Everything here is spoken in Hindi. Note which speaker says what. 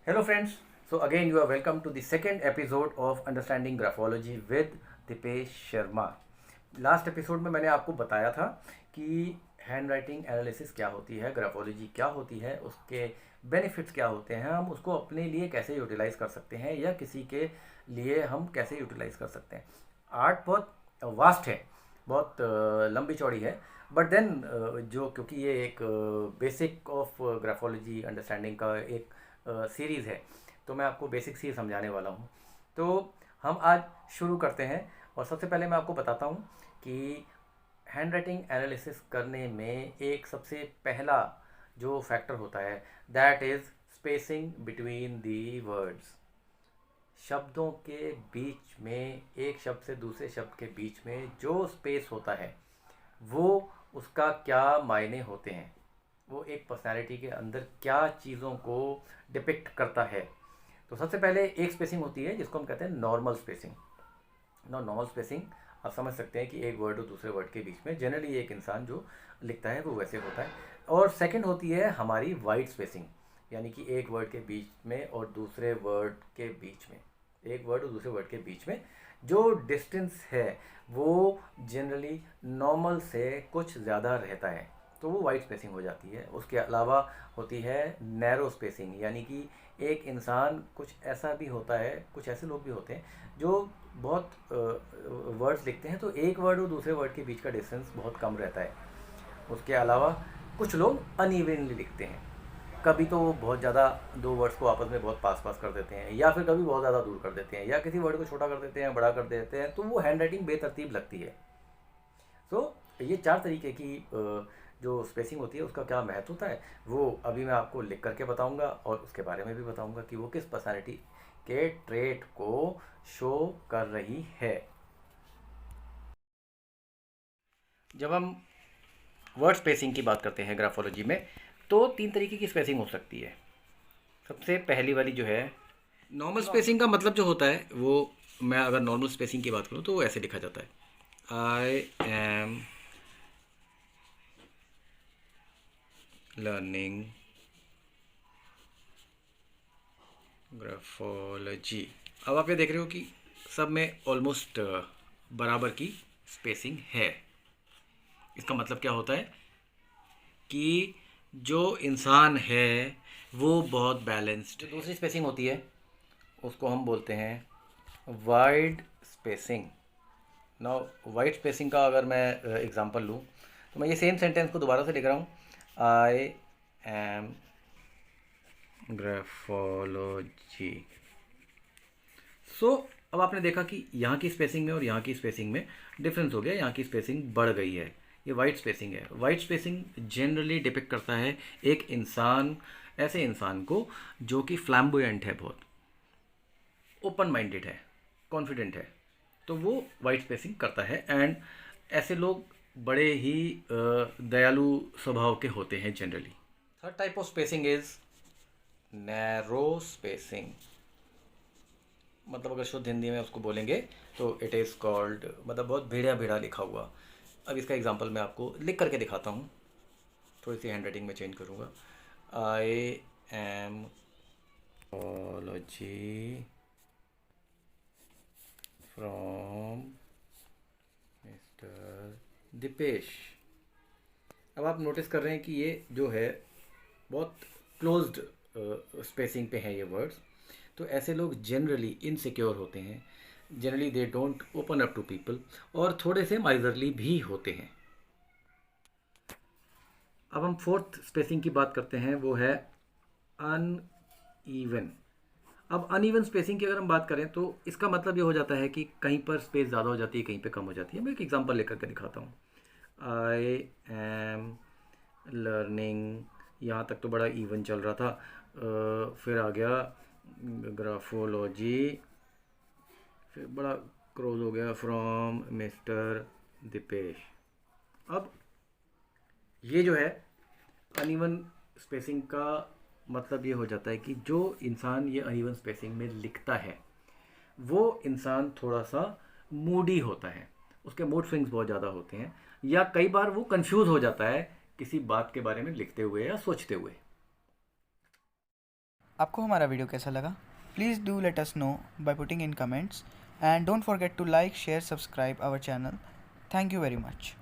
Speaker 1: Hello friends, so again you are welcome to the second episode of Understanding Graphology with Dipesh Sharma. Last episode में मैंने आपको बताया था कि हैंड राइटिंग एनालिसिस क्या होती है, ग्राफोलॉजी क्या होती है, उसके बेनिफिट्स क्या होते हैं, हम उसको अपने लिए कैसे यूटिलाइज कर सकते हैं या किसी के लिए हम कैसे यूटिलाइज कर सकते हैं। आर्ट बहुत वास्ट है, बहुत लंबी चौड़ी है, बट देन जो क्योंकि ये एक बेसिक ऑफ ग्राफोलॉजी अंडरस्टैंडिंग का एक सीरीज़ है, तो मैं आपको बेसिक ही समझाने वाला हूँ। तो हम आज शुरू करते हैं और सबसे पहले मैं आपको बताता हूँ कि हैंड राइटिंग एनालिसिस करने में एक सबसे पहला जो फैक्टर होता है that is spacing between the words. शब्दों के बीच में, एक शब्द से दूसरे शब्द के बीच में जो स्पेस होता है वो उसका क्या मायने होते हैं, वो एक पर्सनालिटी के अंदर क्या चीज़ों को डिपिक्ट करता है। तो सबसे पहले एक स्पेसिंग होती है जिसको हम कहते हैं नॉर्मल स्पेसिंग। नॉर्मल स्पेसिंग आप समझ सकते हैं कि एक वर्ड और दूसरे वर्ड के बीच में जनरली एक इंसान जो लिखता है वो वैसे होता है। और सेकंड होती है हमारी वाइड स्पेसिंग, यानी कि एक वर्ड के बीच में और दूसरे वर्ड के बीच में, एक वर्ड और दूसरे वर्ड के बीच में जो डिस्टेंस है वो जनरली नॉर्मल से कुछ ज़्यादा रहता है, तो वो वाइड स्पेसिंग हो जाती है। उसके अलावा होती है नैरो स्पेसिंग, यानी कि एक इंसान कुछ ऐसा भी होता है, कुछ ऐसे लोग भी होते हैं जो बहुत वर्ड्स लिखते हैं तो एक वर्ड और दूसरे वर्ड के बीच का डिस्टेंस बहुत कम रहता है। उसके अलावा कुछ लोग अनइवनली लिखते हैं, कभी तो वो बहुत ज़्यादा दो वर्ड्स को आपस में बहुत पास पास कर देते हैं, या फिर कभी बहुत ज़्यादा दूर कर देते हैं, या किसी वर्ड को छोटा कर देते हैं, बड़ा कर देते हैं, तो वो हैंड राइटिंग बेतरतीब लगती है। तो ये चार तरीके की जो स्पेसिंग होती है उसका क्या महत्व होता है वो अभी मैं आपको लिख करके बताऊंगा, और उसके बारे में भी बताऊंगा कि वो किस पर्सनालिटी के ट्रेट को शो कर रही है। जब हम वर्ड स्पेसिंग की बात करते हैं ग्राफोलॉजी में, तो तीन तरीके की स्पेसिंग हो सकती है। सबसे पहली वाली जो है नॉर्मल स्पेसिंग का मतलब जो होता है वो, मैं अगर नॉर्मल स्पेसिंग की बात करूँ तो वो ऐसे लिखा जाता है, आई एम लर्निंग ग्राफोलॉजी। अब आप ये देख रहे हो कि सब में ऑलमोस्ट बराबर की स्पेसिंग है। इसका मतलब क्या होता है कि जो इंसान है वो बहुत बैलेंस्ड। जो दूसरी स्पेसिंग होती है उसको हम बोलते हैं वाइड स्पेसिंग। ना वाइड स्पेसिंग का अगर मैं एग्जांपल लूँ तो मैं ये सेम सेंटेंस को दोबारा से लिख रहा हूँ, आई एम ग्राफोलॉजी। सो अब आपने देखा कि यहाँ की स्पेसिंग में और यहाँ की स्पेसिंग में डिफरेंस हो गया, यहाँ की स्पेसिंग बढ़ गई है। ये वाइड स्पेसिंग है। वाइड स्पेसिंग जनरली डिपिक्ट करता है एक इंसान, ऐसे इंसान को जो कि फ्लैम्बोयेंट है, बहुत ओपन माइंडेड है, कॉन्फिडेंट है, तो वो वाइड स्पेसिंग करता है। एंड ऐसे लोग बड़े ही दयालु स्वभाव के होते हैं generally. Third type of spacing is narrow spacing. मतलब अगर शुद्ध हिंदी में उसको बोलेंगे तो इट इज़ कॉल्ड, मतलब बहुत भेड़ा भेड़ा लिखा हुआ। अब इसका एग्जांपल मैं आपको लिख करके दिखाता हूँ, थोड़ी सी हैंड राइटिंग में चेंज करूँगा। I am apology from mister Dipesh. अब आप नोटिस कर रहे हैं कि ये जो है बहुत क्लोज्ड स्पेसिंग पे हैं ये वर्ड्स। तो ऐसे लोग जनरली इनसिक्योर होते हैं, generally they don't open up to people, और थोड़े से माइजरली भी होते हैं। अब हम फोर्थ स्पेसिंग की बात करते हैं, वो है अनइवन। अब अनइवन स्पेसिंग की अगर हम बात करें तो इसका मतलब ये हो जाता है कि कहीं पर स्पेस ज़्यादा हो जाती है, कहीं पे कम हो जाती है। मैं एक एग्जांपल लेकर के दिखाता हूँ। आई एम लर्निंग, यहाँ तक तो बड़ा इवन चल रहा था, फिर आ गया ग्राफोलॉजी, फिर बड़ा क्रोज हो गया फ्रॉम मिस्टर दिपेश। अब ये जो है अनइवन स्पेसिंग का मतलब ये हो जाता है कि जो इंसान ये अनइवन स्पेसिंग में लिखता है वो इंसान थोड़ा सा मूडी होता है, उसके मूड स्विंग्स बहुत ज़्यादा होते हैं, या कई बार वो कंफ्यूज हो जाता है किसी बात के बारे में लिखते हुए या सोचते हुए।
Speaker 2: आपको हमारा वीडियो कैसा लगा? Please do let us know by putting in comments, and don't forget to like, share, subscribe our channel. Thank you very much.